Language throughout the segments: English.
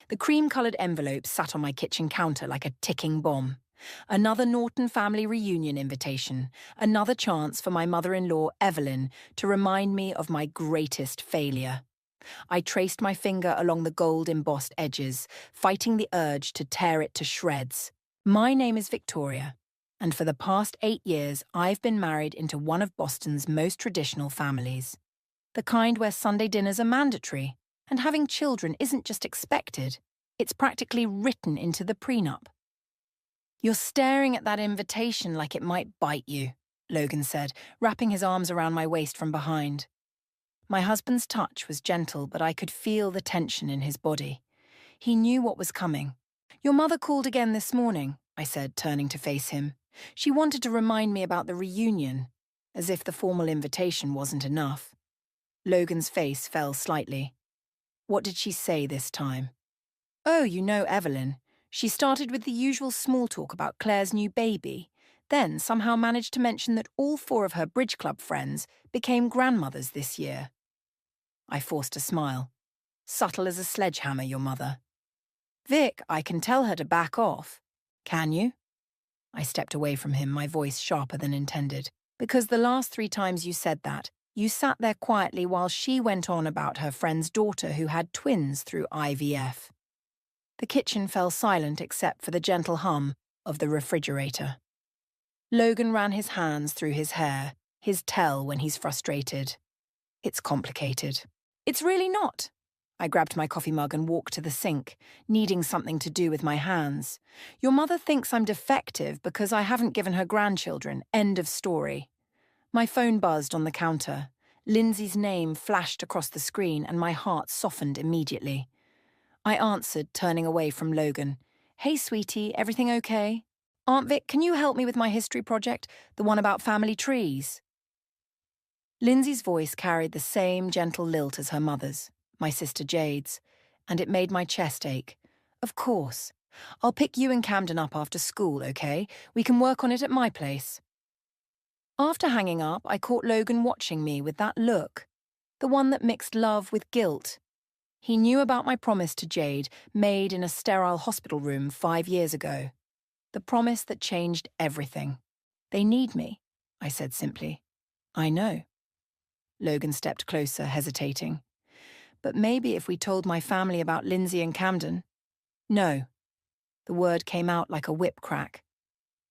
The cream-coloured envelope sat on my kitchen counter like a ticking bomb. Another Norton family reunion invitation, another chance for my mother-in-law, Evelyn, to remind me of my greatest failure. I traced my finger along the gold-embossed edges, fighting the urge to tear it to shreds. My name is Victoria, and for the past 8 years I've been married into one of Boston's most traditional families. The kind where Sunday dinners are mandatory, and having children isn't just expected, it's practically written into the prenup. "You're staring at that invitation like it might bite you," Logan said, wrapping his arms around my waist from behind. My husband's touch was gentle, but I could feel the tension in his body. He knew what was coming. "Your mother called again this morning," I said, turning to face him. "She wanted to remind me about the reunion," as if the formal invitation wasn't enough. Logan's face fell slightly. "What did she say this time?" "Oh, you know Evelyn. She started with the usual small talk about Claire's new baby, then somehow managed to mention that all 4 of her bridge club friends became grandmothers this year." I forced a smile. "Subtle as a sledgehammer, your mother." "Vic, I can tell her to back off." "Can you?" I stepped away from him, my voice sharper than intended. "Because the last 3 times you said that, you sat there quietly while she went on about her friend's daughter who had twins through IVF." The kitchen fell silent except for the gentle hum of the refrigerator. Logan ran his hands through his hair, his tell when he's frustrated. "It's complicated." "It's really not." I grabbed my coffee mug and walked to the sink, needing something to do with my hands. "Your mother thinks I'm defective because I haven't given her grandchildren. End of story." My phone buzzed on the counter. Lindsay's name flashed across the screen and my heart softened immediately. I answered, turning away from Logan. "Hey, sweetie, everything okay? Aunt Vic, can you help me with my history project, the one about family trees?" Lindsay's voice carried the same gentle lilt as her mother's, my sister Jade's, and it made my chest ache. "Of course. I'll pick you and Camden up after school, okay? We can work on it at my place." After hanging up, I caught Logan watching me with that look, the one that mixed love with guilt. He knew about my promise to Jade, made in a sterile hospital room 5 years ago. The promise that changed everything. "They need me," I said simply. "I know." Logan stepped closer, hesitating. "But maybe if we told my family about Lindsay and Camden." "No." The word came out like a whip crack.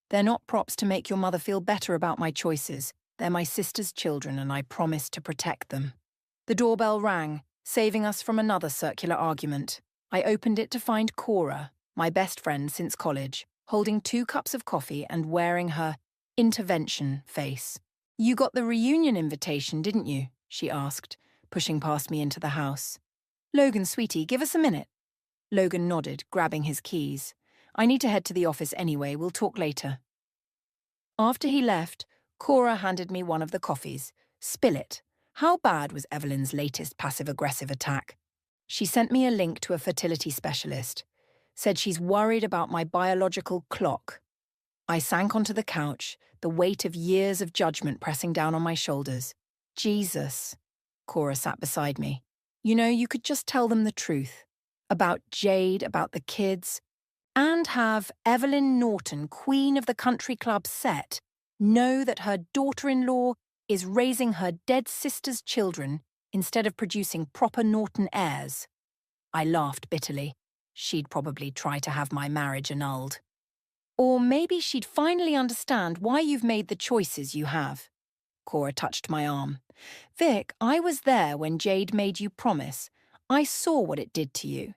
"They're not props to make your mother feel better about my choices. They're my sister's children, and I promised to protect them." The doorbell rang, saving us from another circular argument. I opened it to find Cora, my best friend since college, holding 2 cups of coffee and wearing her intervention face. "You got the reunion invitation, didn't you?" she asked, pushing past me into the house. "Logan, sweetie, give us a minute." Logan nodded, grabbing his keys. "I need to head to the office anyway, we'll talk later." After he left, Cora handed me one of the coffees. "Spill it. How bad was Evelyn's latest passive-aggressive attack?" She sent me a link to a fertility specialist. Said she's worried about my biological clock. I sank onto the couch, the weight of years of judgment pressing down on my shoulders. "Jesus." Cora sat beside me. "You know, you could just tell them the truth. About Jade, about the kids, and have Evelyn Norton, queen of the country club set, know that her daughter-in-law is raising her dead sister's children instead of producing proper Norton heirs." I laughed bitterly. She'd probably try to have my marriage annulled. "Or maybe she'd finally understand why you've made the choices you have." Cora touched my arm. "Vic, I was there when Jade made you promise. I saw what it did to you.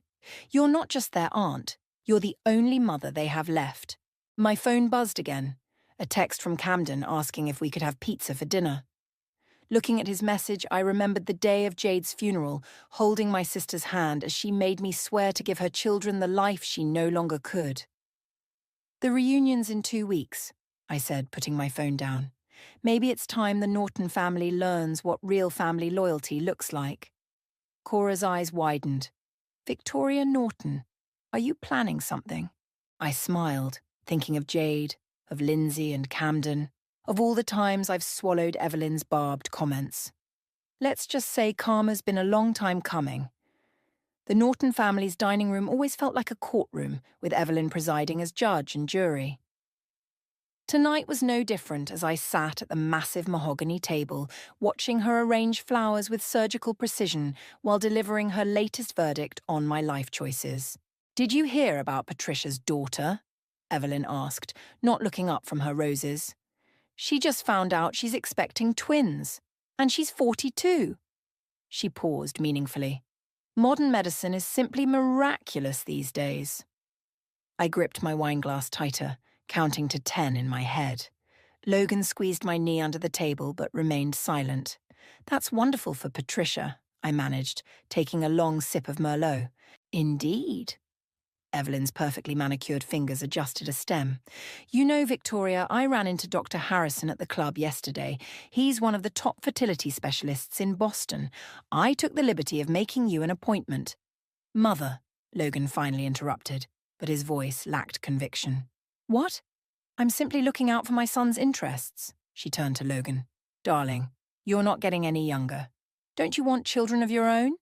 You're not just their aunt. You're the only mother they have left." My phone buzzed again. A text from Camden asking if we could have pizza for dinner. Looking at his message, I remembered the day of Jade's funeral, holding my sister's hand as she made me swear to give her children the life she no longer could. "The reunion's in 2 weeks," I said, putting my phone down. "Maybe it's time the Norton family learns what real family loyalty looks like." Cora's eyes widened. "Victoria Norton, are you planning something?" I smiled, thinking of Jade, of Lindsay and Camden, of all the times I've swallowed Evelyn's barbed comments. Let's just say karma's been a long time coming. The Norton family's dining room always felt like a courtroom, with Evelyn presiding as judge and jury. Tonight was no different as I sat at the massive mahogany table, watching her arrange flowers with surgical precision while delivering her latest verdict on my life choices. "Did you hear about Patricia's daughter?" Evelyn asked, not looking up from her roses. "She just found out she's expecting twins, and she's 42. She paused meaningfully. Modern medicine is simply miraculous these days. I gripped my wineglass tighter, counting to 10 in my head. Logan squeezed my knee under the table but remained silent. "That's wonderful for Patricia," I managed, taking a long sip of Merlot. "Indeed." Evelyn's perfectly manicured fingers adjusted a stem. "You know, Victoria, I ran into Dr. Harrison at the club yesterday. He's one of the top fertility specialists in Boston. I took the liberty of making you an appointment." "Mother," Logan finally interrupted, but his voice lacked conviction. "What?" "I'm simply looking out for my son's interests." She turned to Logan. "Darling, you're not getting any younger. Don't you want children of your own?"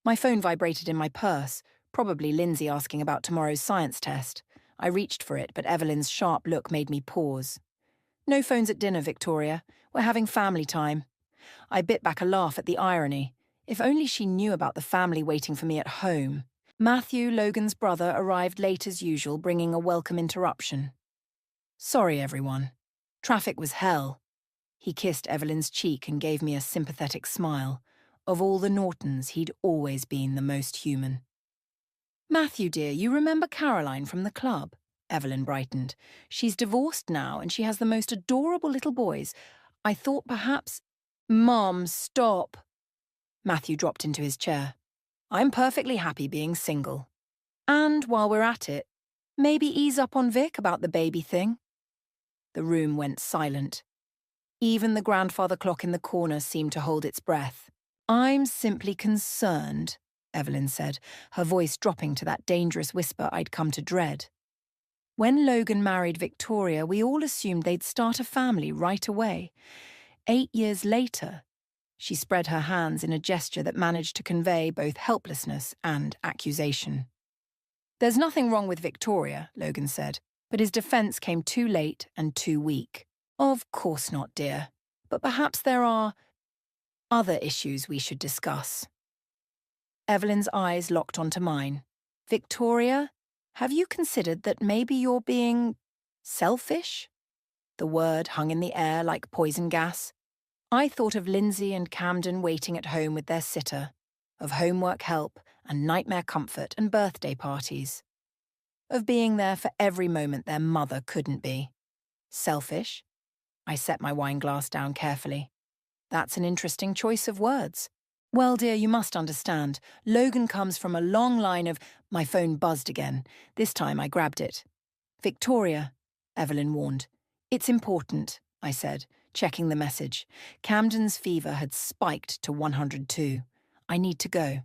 My phone vibrated in my purse, probably Lindsay asking about tomorrow's science test. I reached for it, but Evelyn's sharp look made me pause. "No phones at dinner, Victoria. We're having family time." I bit back a laugh at the irony. If only she knew about the family waiting for me at home. Matthew, Logan's brother, arrived late as usual, bringing a welcome interruption. "Sorry, everyone. Traffic was hell." He kissed Evelyn's cheek and gave me a sympathetic smile. Of all the Nortons, he'd always been the most human. "Matthew, dear, you remember Caroline from the club?" Evelyn brightened. "She's divorced now and she has the most adorable little boys. I thought perhaps—" "Mom, stop." Matthew dropped into his chair. "I'm perfectly happy being single. And while we're at it, maybe ease up on Vic about the baby thing." The room went silent. Even the grandfather clock in the corner seemed to hold its breath. "I'm simply concerned," Evelyn said, her voice dropping to that dangerous whisper I'd come to dread. "When Logan married Victoria, we all assumed they'd start a family right away. 8 years later," she spread her hands in a gesture that managed to convey both helplessness and accusation. "There's nothing wrong with Victoria," Logan said, but his defense came too late and too weak. "Of course not, dear. But perhaps there are other issues we should discuss." Evelyn's eyes locked onto mine. "Victoria, have you considered that maybe you're being selfish?" The word hung in the air like poison gas. I thought of Lindsay and Camden waiting at home with their sitter, of homework help and nightmare comfort and birthday parties, of being there for every moment their mother couldn't be. Selfish? I set my wineglass down carefully. That's an interesting choice of words. "Well, dear, you must understand. Logan comes from a long line of—" My phone buzzed again. This time I grabbed it. "Victoria," Evelyn warned. "It's important," I said, checking the message. Camden's fever had spiked to 102. "I need to go."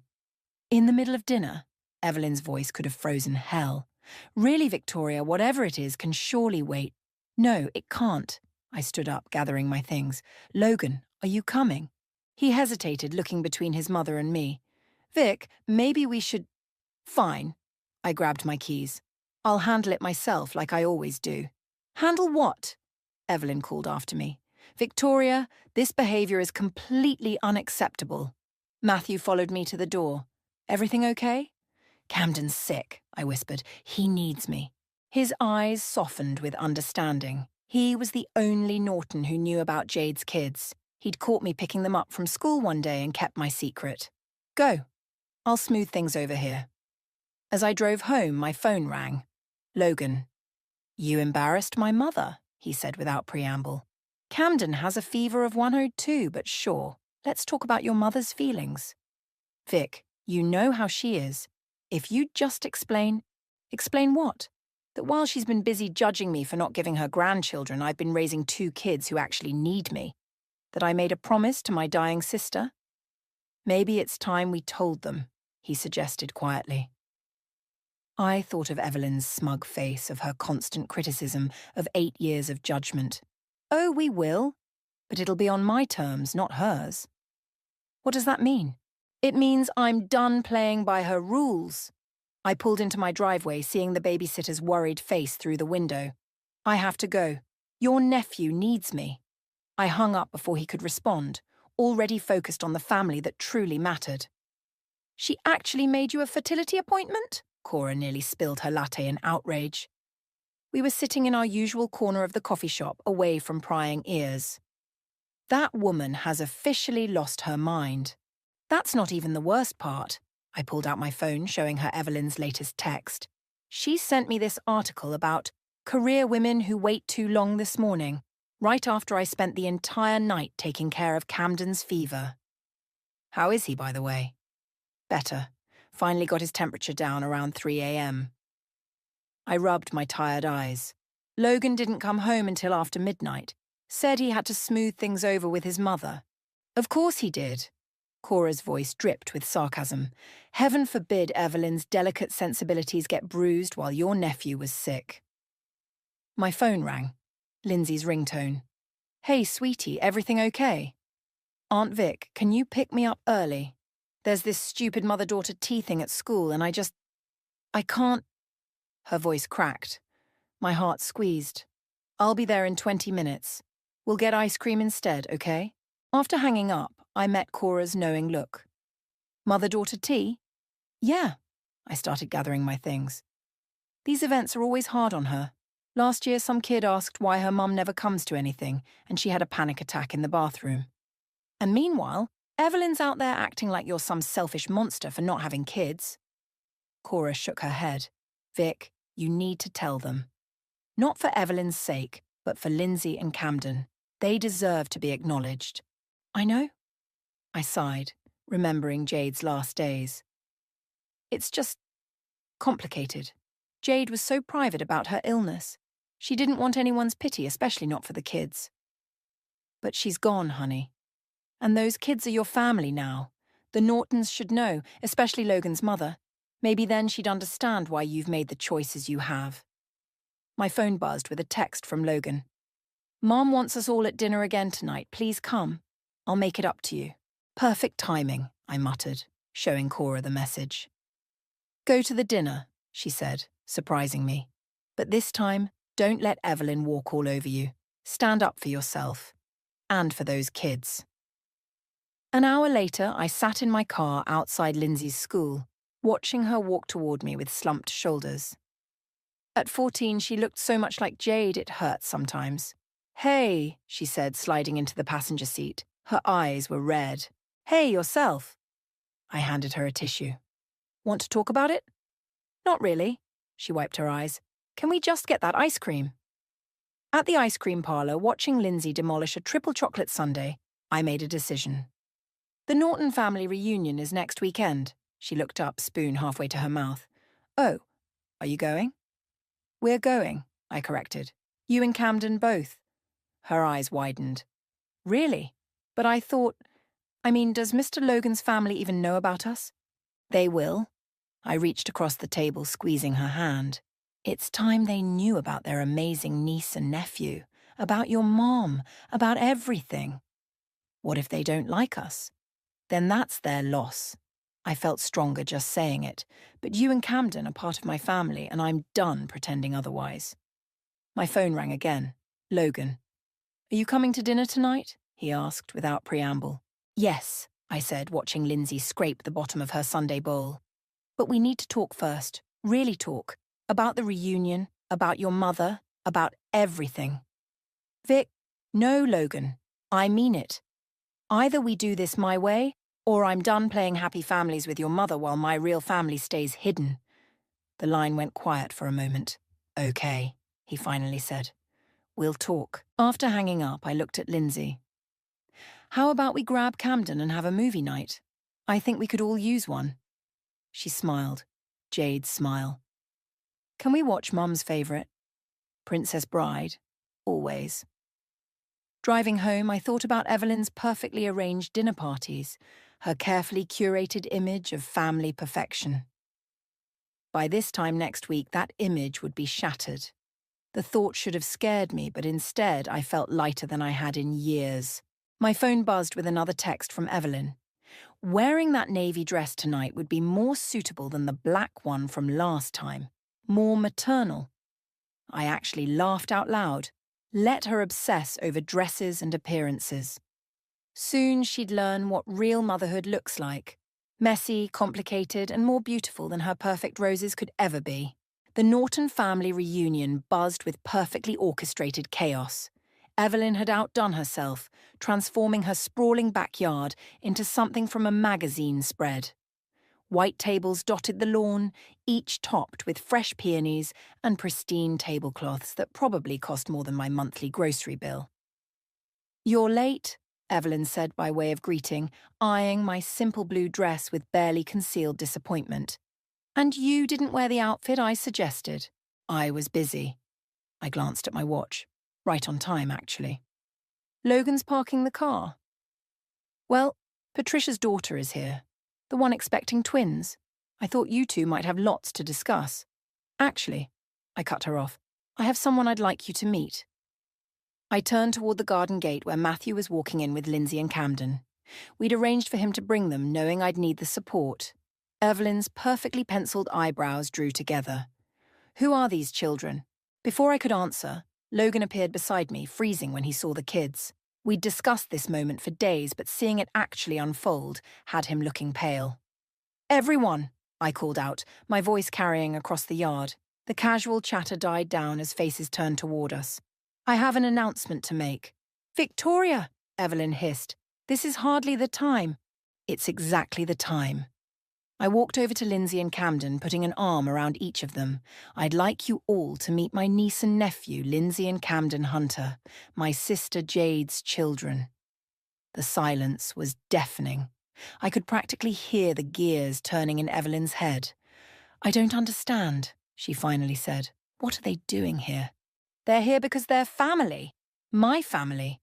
"In the middle of dinner?" Evelyn's voice could have frozen hell. "Really, Victoria, whatever it is can surely wait." "No, it can't." I stood up, gathering my things. "Logan, are you coming?" He hesitated, looking between his mother and me. "Vic, maybe we should—" "Fine." I grabbed my keys. "I'll handle it myself, like I always do." "Handle what?" Evelyn called after me. "Victoria, this behavior is completely unacceptable." Matthew followed me to the door. "Everything okay?" "Camden's sick," I whispered. "He needs me." His eyes softened with understanding. He was the only Norton who knew about Jade's kids. He'd caught me picking them up from school one day and kept my secret. "Go. I'll smooth things over here." As I drove home, my phone rang. Logan. "You embarrassed my mother," he said without preamble. "Camden has a fever of 102, but sure, let's talk about your mother's feelings." "Vic, you know how she is. If you'd just explain—" "Explain what?" "That while she's been busy judging me for not giving her grandchildren, I've been raising 2 kids who actually need me. That I made a promise to my dying sister. Maybe it's time we told them," he suggested quietly. I thought of Evelyn's smug face, of her constant criticism, of 8 years of judgment. "Oh, we will. But it'll be on my terms, not hers." "What does that mean?" It means I'm done playing by her rules. I pulled into my driveway, seeing the babysitter's worried face through the window. I have to go. Your nephew needs me. I hung up before he could respond, already focused on the family that truly mattered. She actually made you a fertility appointment? Cora nearly spilled her latte in outrage. We were sitting in our usual corner of the coffee shop, away from prying ears. That woman has officially lost her mind. That's not even the worst part. I pulled out my phone, showing her Evelyn's latest text. She sent me this article about career women who wait too long this morning, right after I spent the entire night taking care of Camden's fever. How is he, by the way? Better. Finally got his temperature down around 3 a.m. I rubbed my tired eyes. Logan didn't come home until after midnight. Said he had to smooth things over with his mother. Of course he did. Cora's voice dripped with sarcasm. Heaven forbid Evelyn's delicate sensibilities get bruised while your nephew was sick. My phone rang. Lindsay's ringtone. Hey, sweetie, everything okay? Aunt Vic, can you pick me up early? There's this stupid mother-daughter tea thing at school and I can't. Her voice cracked. My heart squeezed. I'll be there in 20 minutes. We'll get ice cream instead, okay? After hanging up, I met Cora's knowing look. Mother-daughter tea? Yeah. I started gathering my things. These events are always hard on her. Last year, some kid asked why her mum never comes to anything, and she had a panic attack in the bathroom. And meanwhile, Evelyn's out there acting like you're some selfish monster for not having kids. Cora shook her head. Vic, you need to tell them. Not for Evelyn's sake, but for Lindsay and Camden. They deserve to be acknowledged. I know. I sighed, remembering Jade's last days. It's just complicated. Jade was so private about her illness. She didn't want anyone's pity, especially not for the kids. But she's gone, honey. And those kids are your family now. The Nortons should know, especially Logan's mother. Maybe then she'd understand why you've made the choices you have. My phone buzzed with a text from Logan. Mom wants us all at dinner again tonight. Please come. I'll make it up to you. Perfect timing, I muttered, showing Cora the message. Go to the dinner, she said, surprising me. But this time, don't let Evelyn walk all over you. Stand up for yourself. And for those kids. An hour later, I sat in my car outside Lindsay's school, watching her walk toward me with slumped shoulders. At 14, she looked so much like Jade it hurt sometimes. Hey, she said, sliding into the passenger seat. Her eyes were red. Hey, yourself. I handed her a tissue. Want to talk about it? Not really. She wiped her eyes. Can we just get that ice cream? At the ice cream parlor, watching Lindsay demolish a triple chocolate sundae, I made a decision. The Norton family reunion is next weekend. She looked up, spoon halfway to her mouth. Oh, are you going? We're going, I corrected. You and Camden both. Her eyes widened. Really? But I thought... does Mr. Logan's family even know about us? They will. I reached across the table, squeezing her hand. It's time they knew about their amazing niece and nephew, about your mom, about everything. What if they don't like us? Then that's their loss. I felt stronger just saying it, but you and Camden are part of my family, and I'm done pretending otherwise. My phone rang again. Logan. Are you coming to dinner tonight? He asked without preamble. Yes, I said, watching Lindsay scrape the bottom of her sundae bowl. But we need to talk first, really talk, about the reunion, about your mother, about everything. Vic, no, Logan, I mean it. Either we do this my way, or I'm done playing happy families with your mother while my real family stays hidden. The line went quiet for a moment. Okay, he finally said. We'll talk. After hanging up, I looked at Lindsay. How about we grab Camden and have a movie night? I think we could all use one. She smiled. Jade's smile. Can we watch Mum's favourite? Princess Bride. Always. Driving home, I thought about Evelyn's perfectly arranged dinner parties, her carefully curated image of family perfection. By this time next week, that image would be shattered. The thought should have scared me, but instead I felt lighter than I had in years. My phone buzzed with another text from Evelyn. Wearing that navy dress tonight would be more suitable than the black one from last time. More maternal. I actually laughed out loud. Let her obsess over dresses and appearances. Soon she'd learn what real motherhood looks like. Messy, complicated, and more beautiful than her perfect roses could ever be. The Norton family reunion buzzed with perfectly orchestrated chaos. Evelyn had outdone herself, transforming her sprawling backyard into something from a magazine spread. White tables dotted the lawn, each topped with fresh peonies and pristine tablecloths that probably cost more than my monthly grocery bill. "You're late," Evelyn said by way of greeting, eyeing my simple blue dress with barely concealed disappointment. "And you didn't wear the outfit I suggested." I was busy. I glanced at my watch. Right on time, actually. "Logan's parking the car." "Well, Patricia's daughter is here. The one expecting twins. I thought you two might have lots to discuss. Actually," I cut her off, "I have someone I'd like you to meet." I turned toward the garden gate where Matthew was walking in with Lindsay and Camden. We'd arranged for him to bring them, knowing I'd need the support. Evelyn's perfectly penciled eyebrows drew together. "Who are these children?" Before I could answer, Logan appeared beside me, freezing when he saw the kids. We'd discussed this moment for days, but seeing it actually unfold had him looking pale. "Everyone," I called out, my voice carrying across the yard. The casual chatter died down as faces turned toward us. "I have an announcement to make." "Victoria," Evelyn hissed. "This is hardly the time." "It's exactly the time." I walked over to Lindsay and Camden, putting an arm around each of them. "I'd like you all to meet my niece and nephew, Lindsay and Camden Hunter, my sister Jade's children." The silence was deafening. I could practically hear the gears turning in Evelyn's head. "I don't understand," she finally said. "What are they doing here?" "They're here because they're family. My family."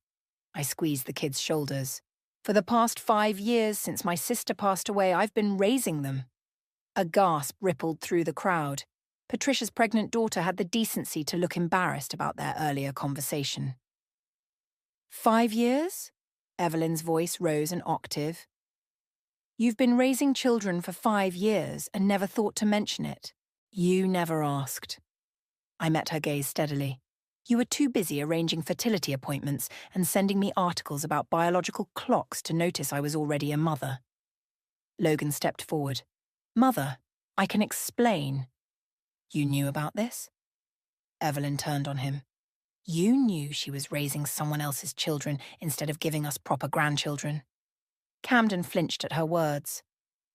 I squeezed the kids' shoulders. "For the past 5 years since my sister passed away, I've been raising them." A gasp rippled through the crowd. Patricia's pregnant daughter had the decency to look embarrassed about their earlier conversation. 5 years? Evelyn's voice rose an octave. "You've been raising children for 5 years and never thought to mention it. You never asked." I met her gaze steadily. "You were too busy arranging fertility appointments and sending me articles about biological clocks to notice I was already a mother." Logan stepped forward. "Mother, I can explain." "You knew about this?" Evelyn turned on him. "You knew she was raising someone else's children instead of giving us proper grandchildren." Camden flinched at her words.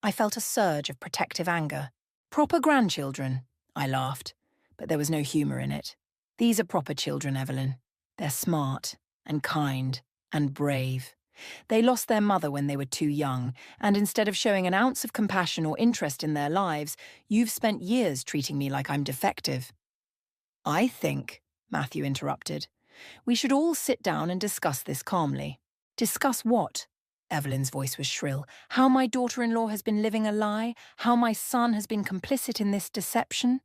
I felt a surge of protective anger. "Proper grandchildren?" I laughed, but there was no humour in it. "These are proper children, Evelyn. They're smart and kind and brave. They lost their mother when they were too young, and instead of showing an ounce of compassion or interest in their lives, you've spent years treating me like I'm defective." "I think," Matthew interrupted, "we should all sit down and discuss this calmly." "Discuss what?" Evelyn's voice was shrill. "How my daughter-in-law has been living a lie? How my son has been complicit in this deception?"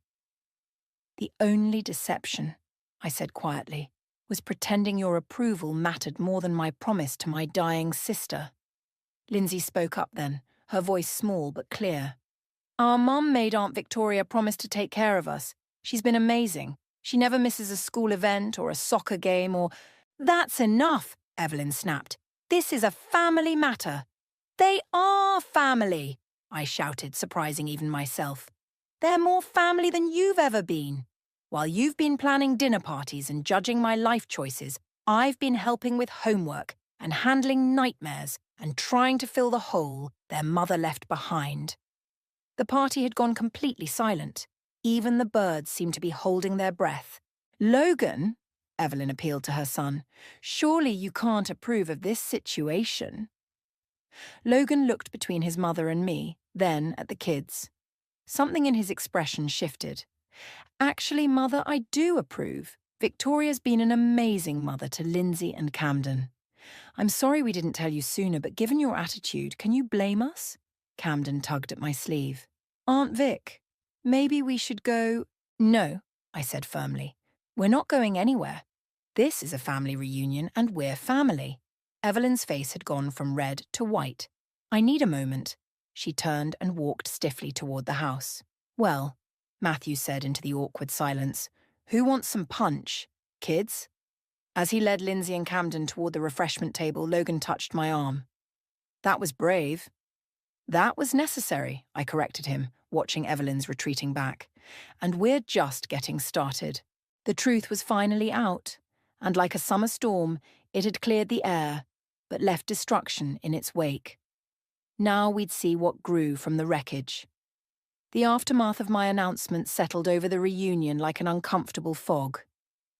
"The only deception," I said quietly, "was pretending your approval mattered more than my promise to my dying sister." Lindsay spoke up then, her voice small but clear. "Our mum made Aunt Victoria promise to take care of us. She's been amazing. She never misses a school event or a soccer game or—" "That's enough," Evelyn snapped. "This is a family matter." "They are family," I shouted, surprising even myself. "They're more family than you've ever been. While you've been planning dinner parties and judging my life choices, I've been helping with homework and handling nightmares and trying to fill the hole their mother left behind." The party had gone completely silent. Even the birds seemed to be holding their breath. "Logan," Evelyn appealed to her son, "surely you can't approve of this situation." Logan looked between his mother and me, then at the kids. Something in his expression shifted. "Actually, Mother, I do approve. Victoria's been an amazing mother to Lindsay and Camden." "I'm sorry we didn't tell you sooner, but given your attitude, can you blame us?" Camden tugged at my sleeve. "Aunt Vic, maybe we should go—" "No," I said firmly. "We're not going anywhere. This is a family reunion and we're family." Evelyn's face had gone from red to white. I need a moment. She turned and walked stiffly toward the house. Well, Matthew said into the awkward silence, who wants some punch? Kids? As he led Lindsay and Camden toward the refreshment table, Logan touched my arm. That was brave. That was necessary, I corrected him, watching Evelyn's retreating back. And we're just getting started. The truth was finally out, and like a summer storm, it had cleared the air, but left destruction in its wake. Now we'd see what grew from the wreckage. The aftermath of my announcement settled over the reunion like an uncomfortable fog.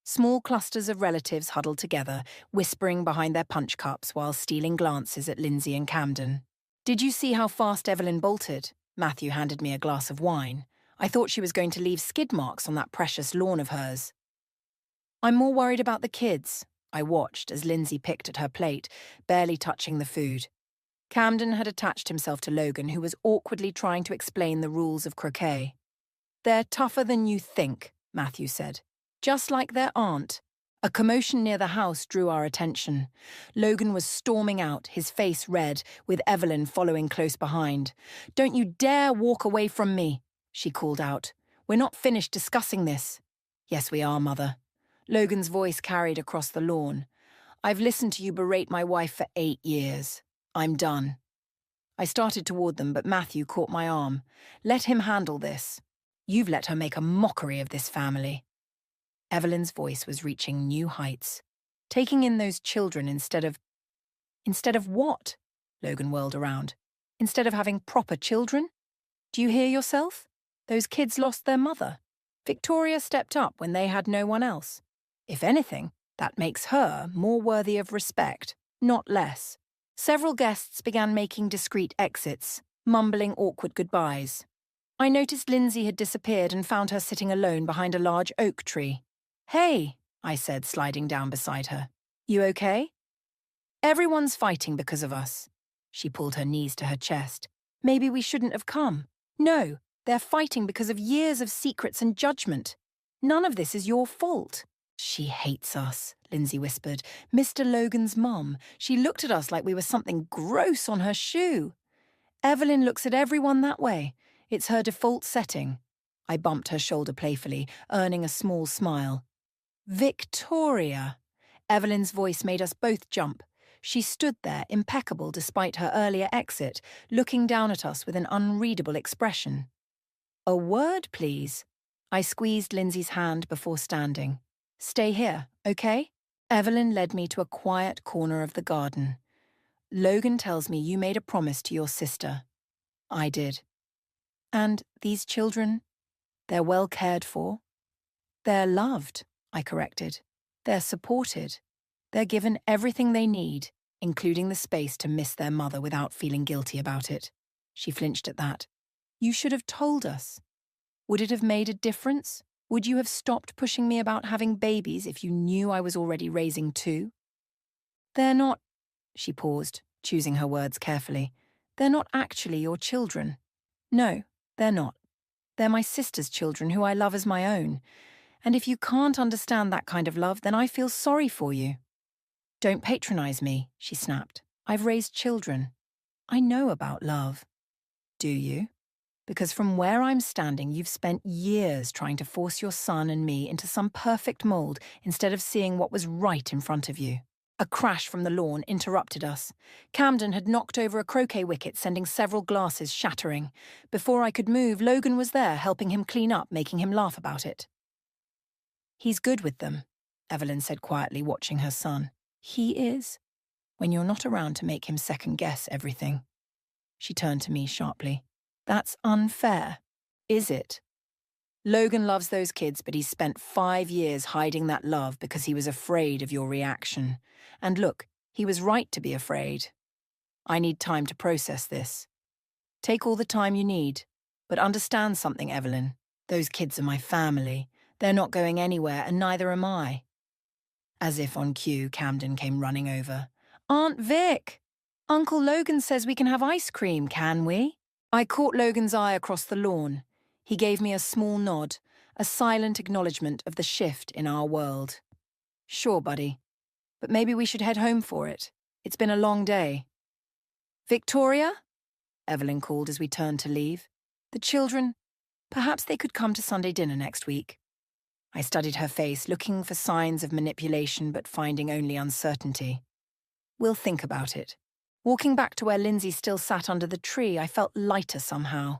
Small clusters of relatives huddled together, whispering behind their punch cups while stealing glances at Lindsay and Camden. Did you see how fast Evelyn bolted? Matthew handed me a glass of wine. I thought she was going to leave skid marks on that precious lawn of hers. I'm more worried about the kids, I watched as Lindsay picked at her plate, barely touching the food. Camden had attached himself to Logan, who was awkwardly trying to explain the rules of croquet. They're tougher than you think, Matthew said. Just like their aunt. A commotion near the house drew our attention. Logan was storming out, his face red, with Evelyn following close behind. Don't you dare walk away from me, she called out. We're not finished discussing this. Yes, we are, Mother. Logan's voice carried across the lawn. I've listened to you berate my wife for 8 years. I'm done. I started toward them, but Matthew caught my arm. Let him handle this. You've let her make a mockery of this family. Evelyn's voice was reaching new heights. Taking in those children instead of... Instead of what? Logan whirled around. Instead of having proper children? Do you hear yourself? Those kids lost their mother. Victoria stepped up when they had no one else. If anything, that makes her more worthy of respect, not less. Several guests began making discreet exits, mumbling awkward goodbyes. I noticed Lindsay had disappeared and found her sitting alone behind a large oak tree. Hey, I said, sliding down beside her. You okay? Everyone's fighting because of us. She pulled her knees to her chest. Maybe we shouldn't have come. No, they're fighting because of years of secrets and judgment. None of this is your fault. She hates us, Lindsay whispered. Mr. Logan's mum. She looked at us like we were something gross on her shoe. Evelyn looks at everyone that way. It's her default setting. I bumped her shoulder playfully, earning a small smile. Victoria. Evelyn's voice made us both jump. She stood there, impeccable despite her earlier exit, looking down at us with an unreadable expression. A word, please. I squeezed Lindsay's hand before standing. Stay here, okay? Evelyn led me to a quiet corner of the garden. Logan tells me you made a promise to your sister. I did. And these children, they're well cared for. They're loved, I corrected. They're supported. They're given everything they need, including the space to miss their mother without feeling guilty about it. She flinched at that. You should have told us. Would it have made a difference? Would you have stopped pushing me about having babies if you knew I was already raising 2? They're not, she paused, choosing her words carefully. They're not actually your children. No, they're not. They're my sister's children who I love as my own. And if you can't understand that kind of love, then I feel sorry for you. Don't patronize me, she snapped. I've raised children. I know about love. Do you? Because from where I'm standing, you've spent years trying to force your son and me into some perfect mold instead of seeing what was right in front of you. A crash from the lawn interrupted us. Camden had knocked over a croquet wicket, sending several glasses shattering. Before I could move, Logan was there, helping him clean up, making him laugh about it. He's good with them, Evelyn said quietly, watching her son. He is. When you're not around to make him second-guess everything. She turned to me sharply. That's unfair, is it? Logan loves those kids, but he's spent 5 years hiding that love because he was afraid of your reaction. And look, he was right to be afraid. I need time to process this. Take all the time you need, but understand something, Evelyn. Those kids are my family. They're not going anywhere, and neither am I. As if on cue, Camden came running over. Aunt Vic! Uncle Logan says we can have ice cream, can we? I caught Logan's eye across the lawn. He gave me a small nod, a silent acknowledgement of the shift in our world. Sure, buddy. But maybe we should head home for it. It's been a long day. Victoria? Evelyn called as we turned to leave. The children, perhaps they could come to Sunday dinner next week. I studied her face, looking for signs of manipulation but finding only uncertainty. We'll think about it. Walking back to where Lindsay still sat under the tree, I felt lighter somehow.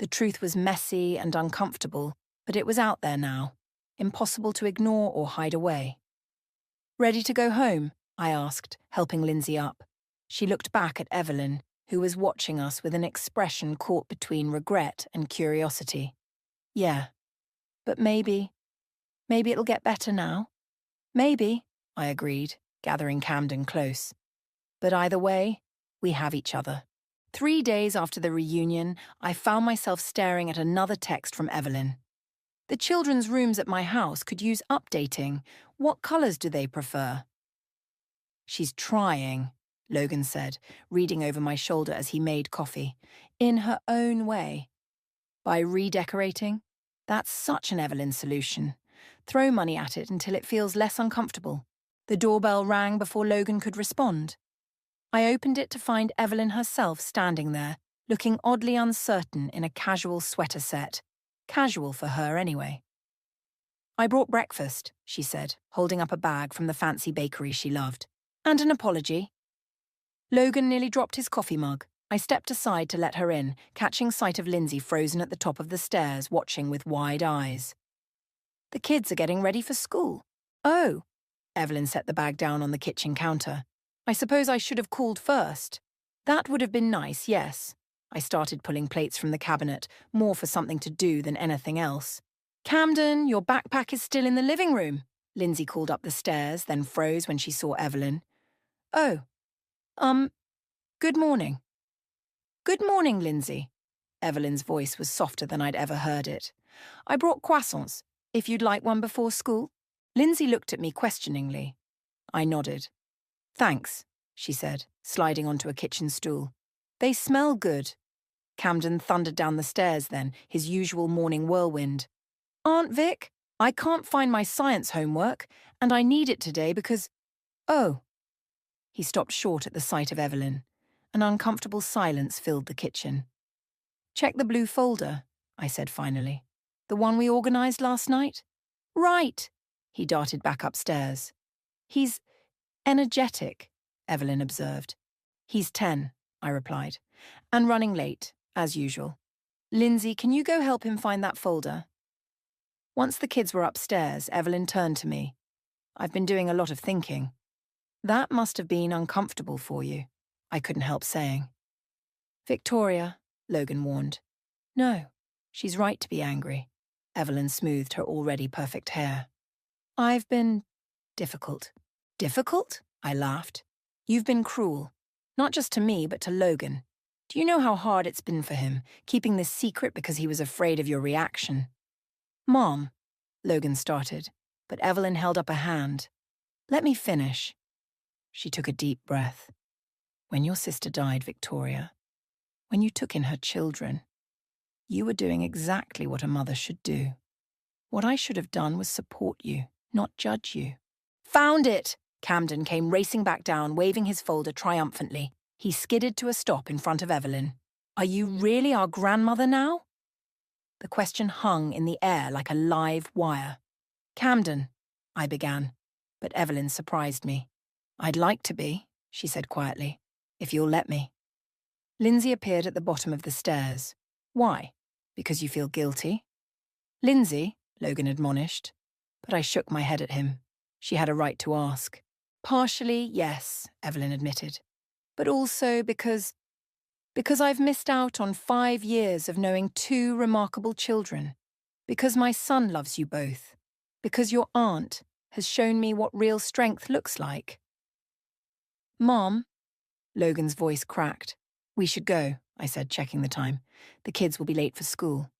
The truth was messy and uncomfortable, but it was out there now, impossible to ignore or hide away. Ready to go home? I asked, helping Lindsay up. She looked back at Evelyn, who was watching us with an expression caught between regret and curiosity. Yeah, but maybe it'll get better now. Maybe, I agreed, gathering Camden close. But either way, we have each other. 3 days after the reunion, I found myself staring at another text from Evelyn. The children's rooms at my house could use updating. What colours do they prefer? She's trying, Logan said, reading over my shoulder as he made coffee. In her own way. By redecorating? That's such an Evelyn solution. Throw money at it until it feels less uncomfortable. The doorbell rang before Logan could respond. I opened it to find Evelyn herself standing there, looking oddly uncertain in a casual sweater set. Casual for her, anyway. I brought breakfast, she said, holding up a bag from the fancy bakery she loved. And an apology. Logan nearly dropped his coffee mug. I stepped aside to let her in, catching sight of Lindsay frozen at the top of the stairs, watching with wide eyes. The kids are getting ready for school. Oh. Evelyn set the bag down on the kitchen counter. I suppose I should have called first. That would have been nice, yes. I started pulling plates from the cabinet, more for something to do than anything else. Camden, your backpack is still in the living room. Lindsay called up the stairs, then froze when she saw Evelyn. Oh. Good morning. Good morning, Lindsay. Evelyn's voice was softer than I'd ever heard it. I brought croissants, if you'd like one before school. Lindsay looked at me questioningly. I nodded. Thanks, she said, sliding onto a kitchen stool. They smell good. Camden thundered down the stairs then, his usual morning whirlwind. Aunt Vic, I can't find my science homework, and I need it today because… Oh. He stopped short at the sight of Evelyn. An uncomfortable silence filled the kitchen. Check the blue folder, I said finally. The one we organised last night? Right. He darted back upstairs. He's energetic, Evelyn observed. He's 10, I replied, and running late, as usual. Lindsay, can you go help him find that folder? Once the kids were upstairs, Evelyn turned to me. I've been doing a lot of thinking. That must have been uncomfortable for you, I couldn't help saying. Victoria, Logan warned. No, she's right to be angry. Evelyn smoothed her already perfect hair. I've been… difficult. Difficult? I laughed. You've been cruel. Not just to me, but to Logan. Do you know how hard it's been for him, keeping this secret because he was afraid of your reaction? Mom, Logan started, but Evelyn held up a hand. Let me finish. She took a deep breath. When your sister died, Victoria, when you took in her children, you were doing exactly what a mother should do. What I should have done was support you, not judge you. Found it! Camden came racing back down, waving his folder triumphantly. He skidded to a stop in front of Evelyn. Are you really our grandmother now? The question hung in the air like a live wire. Camden, I began, but Evelyn surprised me. I'd like to be, she said quietly, if you'll let me. Lindsay appeared at the bottom of the stairs. Why? Because you feel guilty? Lindsay, Logan admonished, but I shook my head at him. She had a right to ask. Partially, yes, Evelyn admitted, but also because I've missed out on 5 years of knowing 2 remarkable children, because my son loves you both, because your aunt has shown me what real strength looks like. Mom, Logan's voice cracked. We should go, I said, checking the time. The kids will be late for school.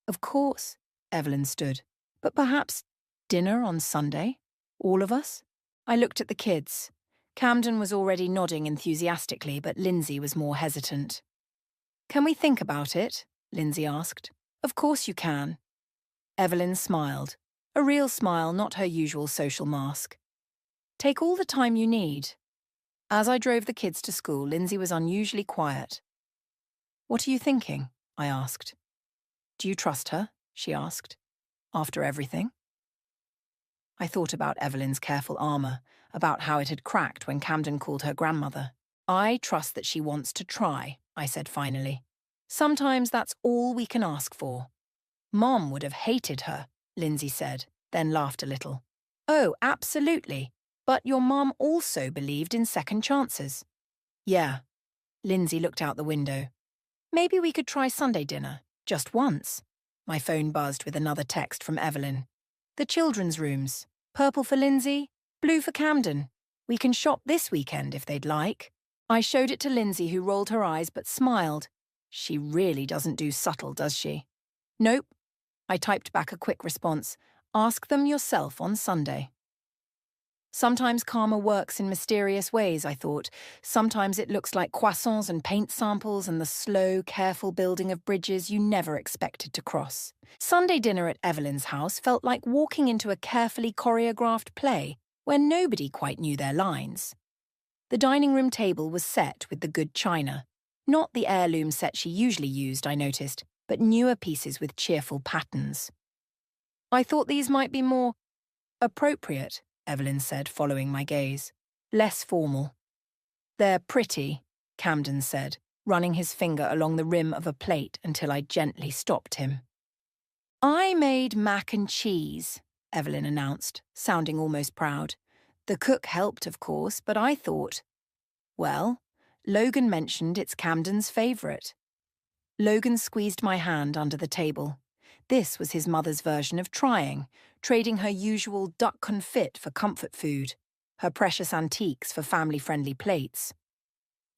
Of course, Evelyn stood, but perhaps dinner on Sunday? All of us? I looked at the kids. Camden was already nodding enthusiastically, but Lindsay was more hesitant. Can we think about it? Lindsay asked. Of course you can. Evelyn smiled. A real smile, not her usual social mask. Take all the time you need. As I drove the kids to school, Lindsay was unusually quiet. "What are you thinking?" I asked. "Do you trust her?" she asked. "After everything?" I thought about Evelyn's careful armour, about how it had cracked when Camden called her grandmother. "I trust that she wants to try," I said finally. "Sometimes that's all we can ask for." "Mom would have hated her," Lindsay said, then laughed a little. "Oh, absolutely. But your mom also believed in second chances." "Yeah." Lindsay looked out the window. "Maybe we could try Sunday dinner, just once." My phone buzzed with another text from Evelyn. "The children's rooms. Purple for Lindsay, blue for Camden. We can shop this weekend if they'd like." I showed it to Lindsay, who rolled her eyes but smiled. She really doesn't do subtle, does she? "Nope." I typed back a quick response. "Ask them yourself on Sunday." Sometimes karma works in mysterious ways, I thought. Sometimes it looks like croissants and paint samples and the slow, careful building of bridges you never expected to cross. Sunday dinner at Evelyn's house felt like walking into a carefully choreographed play where nobody quite knew their lines. The dining room table was set with the good china. Not the heirloom set she usually used, I noticed, but newer pieces with cheerful patterns. "I thought these might be more appropriate," Evelyn said, following my gaze. "Less formal." "They're pretty," Camden said, running his finger along the rim of a plate until I gently stopped him. "I made mac and cheese," Evelyn announced, sounding almost proud. "The cook helped, of course, but I thought..." "Well, Logan mentioned it's Camden's favourite." Logan squeezed my hand under the table. This was his mother's version of trying, trading her usual duck confit for comfort food, her precious antiques for family-friendly plates.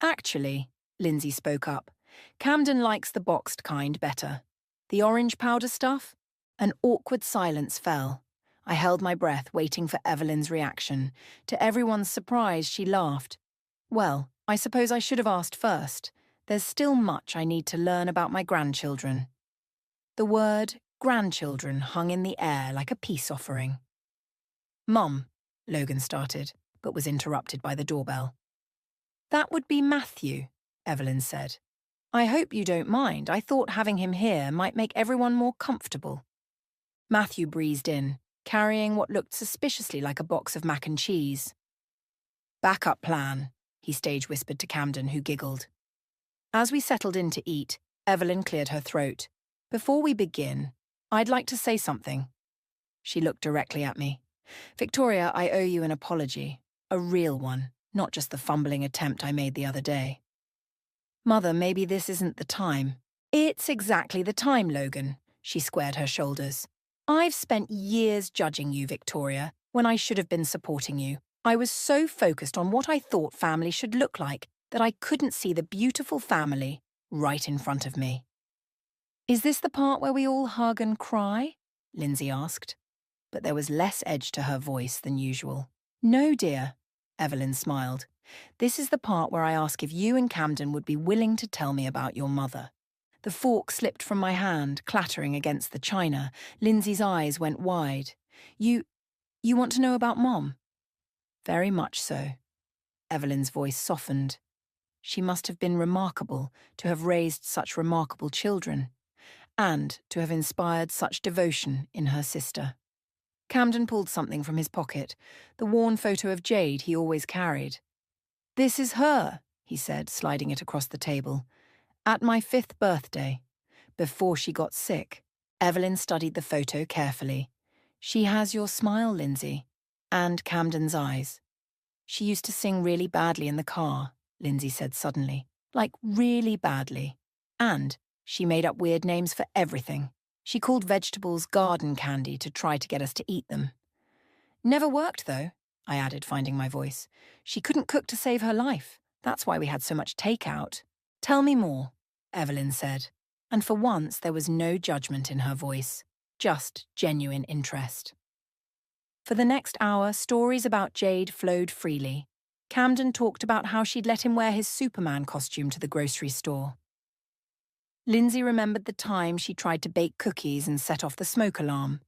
"Actually," Lindsay spoke up, "Camden likes the boxed kind better. The orange powder stuff?" An awkward silence fell. I held my breath, waiting for Evelyn's reaction. To everyone's surprise, she laughed. "Well, I suppose I should have asked first. There's still much I need to learn about my grandchildren." The word grandchildren hung in the air like a peace offering. "Mum," Logan started, but was interrupted by the doorbell. "That would be Matthew," Evelyn said. "I hope you don't mind. I thought having him here might make everyone more comfortable." Matthew breezed in, carrying what looked suspiciously like a box of mac and cheese. "Backup plan," he stage-whispered to Camden, who giggled. As we settled in to eat, Evelyn cleared her throat. "Before we begin, I'd like to say something." She looked directly at me. "Victoria, I owe you an apology. A real one, not just the fumbling attempt I made the other day." "Mother, maybe this isn't the time." "It's exactly the time, Logan." She squared her shoulders. "I've spent years judging you, Victoria, when I should have been supporting you. I was so focused on what I thought family should look like that I couldn't see the beautiful family right in front of me." "Is this the part where we all hug and cry?" Lindsay asked. But there was less edge to her voice than usual. "No, dear," Evelyn smiled. "This is the part where I ask if you and Camden would be willing to tell me about your mother." The fork slipped from my hand, clattering against the china. Lindsay's eyes went wide. You want to know about Mom?" "Very much so." Evelyn's voice softened. She must have been remarkable to have raised such remarkable children, and to have inspired such devotion in her sister. Camden pulled something from his pocket, the worn photo of Jade he always carried. "This is her," he said, sliding it across the table. "At my 5th birthday, before she got sick." Evelyn studied the photo carefully. "She has your smile, Lindsay, and Camden's eyes." "She used to sing really badly in the car," Lindsay said suddenly. "Like really badly. And she made up weird names for everything. She called vegetables garden candy to try to get us to eat them." "Never worked, though," I added, finding my voice. "She couldn't cook to save her life. That's why we had so much takeout." "Tell me more," Evelyn said. And for once there was no judgment in her voice, just genuine interest. For the next hour, stories about Jade flowed freely. Camden talked about how she'd let him wear his Superman costume to the grocery store. Lindsay remembered the time she tried to bake cookies and set off the smoke alarm.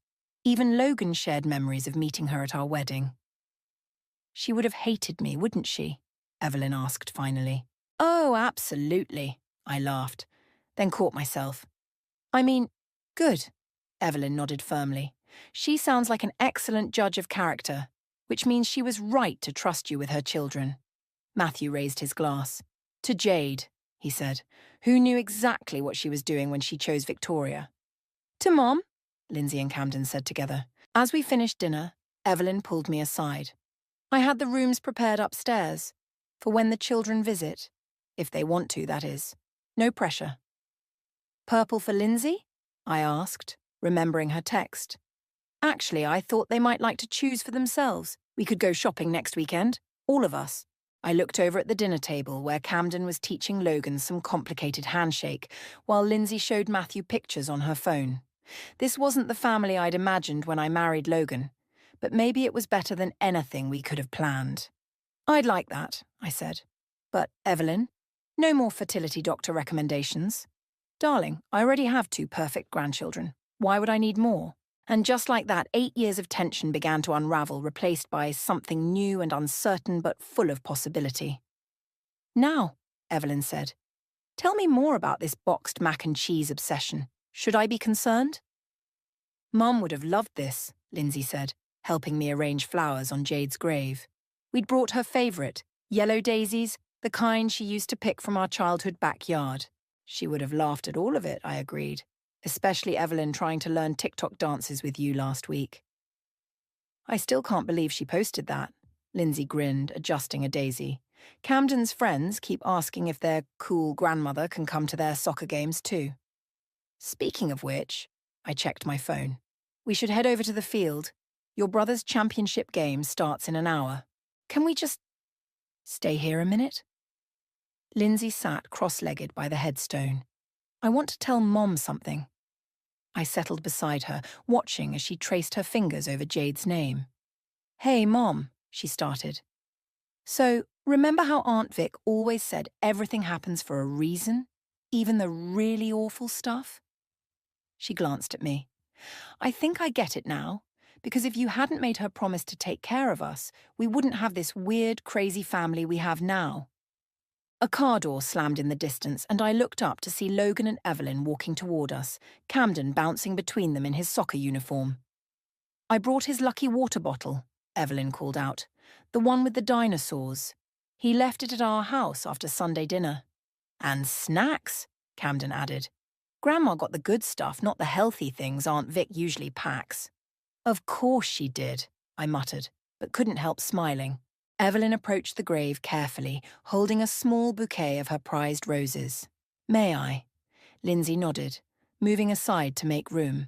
Even Logan shared memories of meeting her at our wedding. "She would have hated me, wouldn't she?" Evelyn asked finally. Oh, absolutely, I laughed, then caught myself. I mean, good, Evelyn nodded firmly. She sounds like an excellent judge of character, which means she was right to trust you with her children. Matthew raised his glass. To Jade, he said, who knew exactly what she was doing when she chose Victoria. To Mom, Lindsay and Camden said together. As we finished dinner, Evelyn pulled me aside. I had the rooms prepared upstairs, for when the children visit. If they want to, that is. No pressure. Purple for Lindsay? I asked, remembering her text. Actually, I thought they might like to choose for themselves. We could go shopping next weekend, all of us. I looked over at the dinner table where Camden was teaching Logan some complicated handshake, while Lindsay showed Matthew pictures on her phone. This wasn't the family I'd imagined when I married Logan, but maybe it was better than anything we could have planned. I'd like that, I said. But, Evelyn, no more fertility doctor recommendations. Darling, I already have 2 perfect grandchildren. Why would I need more? And just like that, 8 years of tension began to unravel, replaced by something new and uncertain but full of possibility. Now, Evelyn said, tell me more about this boxed mac and cheese obsession. Should I be concerned? Mum would have loved this, Lindsay said, helping me arrange flowers on Jade's grave. We'd brought her favourite, yellow daisies, the kind she used to pick from our childhood backyard. She would have laughed at all of it, I agreed, especially Evelyn trying to learn TikTok dances with you last week. I still can't believe she posted that, Lindsay grinned, adjusting a daisy. Camden's friends keep asking if their cool grandmother can come to their soccer games too. Speaking of which, I checked my phone. We should head over to the field. Your brother's championship game starts in an hour. Can we just stay here a minute? Lindsay sat cross-legged by the headstone. I want to tell Mom something. I settled beside her, watching as she traced her fingers over Jade's name. Hey, Mom, she started. So, remember how Aunt Vic always said everything happens for a reason? Even the really awful stuff? She glanced at me. I think I get it now, because if you hadn't made her promise to take care of us, we wouldn't have this weird, crazy family we have now. A car door slammed in the distance, and I looked up to see Logan and Evelyn walking toward us, Camden bouncing between them in his soccer uniform. I brought his lucky water bottle, Evelyn called out. The one with the dinosaurs. He left it at our house after Sunday dinner. And snacks, Camden added. Grandma got the good stuff, not the healthy things Aunt Vic usually packs. Of course she did, I muttered, but couldn't help smiling. Evelyn approached the grave carefully, holding a small bouquet of her prized roses. May I? Lindsay nodded, moving aside to make room.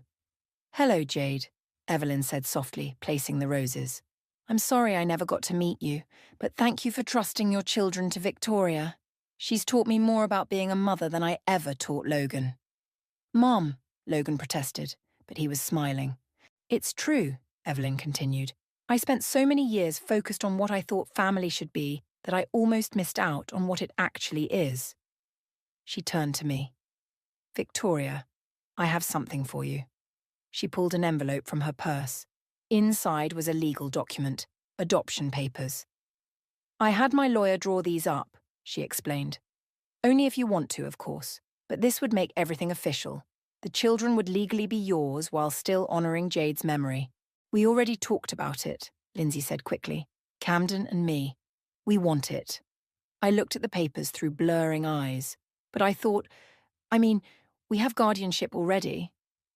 Hello, Jade, Evelyn said softly, placing the roses. I'm sorry I never got to meet you, but thank you for trusting your children to Victoria. She's taught me more about being a mother than I ever taught Logan. Mom, Logan protested, but he was smiling. It's true, Evelyn continued. I spent so many years focused on what I thought family should be that I almost missed out on what it actually is. She turned to me. Victoria, I have something for you. She pulled an envelope from her purse. Inside was a legal document, adoption papers. I had my lawyer draw these up, she explained. Only if you want to, of course. But this would make everything official. The children would legally be yours while still honouring Jade's memory. We already talked about it, Lindsay said quickly. Camden and me. We want it. I looked at the papers through blurring eyes. But I thought, we have guardianship already.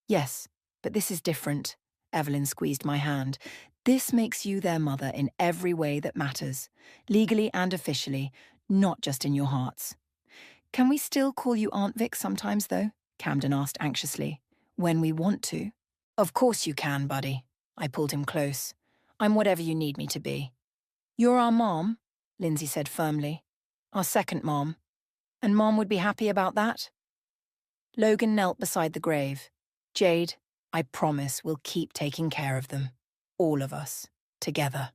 Yes, but this is different. Evelyn squeezed my hand. This makes you their mother in every way that matters. Legally and officially, not just in your hearts. Can we still call you Aunt Vic sometimes, though? Camden asked anxiously. When we want to. Of course you can, buddy. I pulled him close. I'm whatever you need me to be. You're our mom, Lindsay said firmly. Our second mom. And Mom would be happy about that? Logan knelt beside the grave. Jade, I promise we'll keep taking care of them. All of us. Together.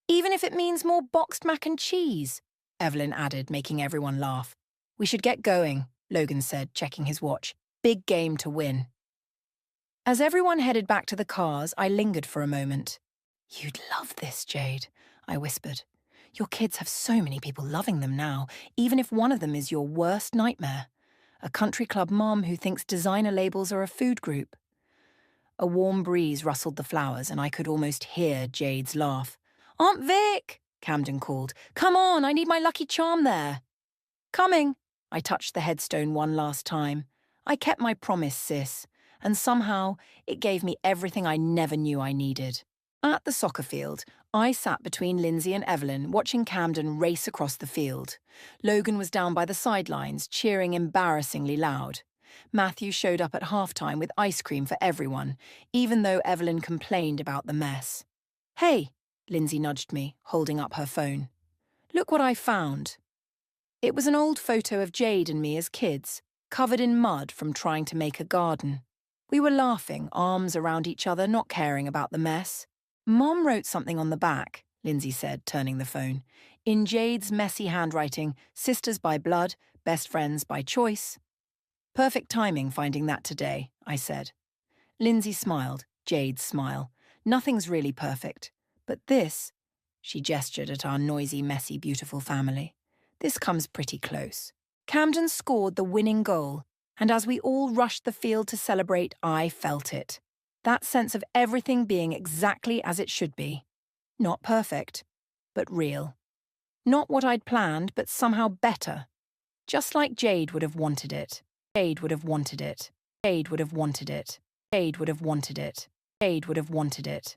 Even if it means more boxed mac and cheese, Evelyn added, making everyone laugh. We should get going, Logan said, checking his watch. Big game to win. As everyone headed back to the cars, I lingered for a moment. You'd love this, Jade, I whispered. Your kids have so many people loving them now, even if one of them is your worst nightmare. A country club mom who thinks designer labels are a food group. A warm breeze rustled the flowers and I could almost hear Jade's laugh. "Aunt Vic!" Camden called. "Come on, I need my lucky charm there." "Coming." I touched the headstone one last time. I kept my promise, sis, and somehow it gave me everything I never knew I needed. At the soccer field, I sat between Lindsay and Evelyn, watching Camden race across the field. Logan was down by the sidelines, cheering embarrassingly loud. Matthew showed up at halftime with ice cream for everyone, even though Evelyn complained about the mess. "Hey," Lindsay nudged me, holding up her phone. "Look what I found." It was an old photo of Jade and me as kids, covered in mud from trying to make a garden. We were laughing, arms around each other, not caring about the mess. "Mom wrote something on the back," Lindsay said, turning the phone. "In Jade's messy handwriting, sisters by blood, best friends by choice." "Perfect timing finding that today," I said. Lindsay smiled, Jade's smile. "Nothing's really perfect. But this," she gestured at our noisy, messy, beautiful family, "this comes pretty close." Camden scored the winning goal, and as we all rushed the field to celebrate, I felt it. That sense of everything being exactly as it should be. Not perfect, but real. Not what I'd planned, but somehow better. Just like Jade would have wanted it. Jade would have wanted it. Jade would have wanted it. Jade would have wanted it. Jade would have wanted it.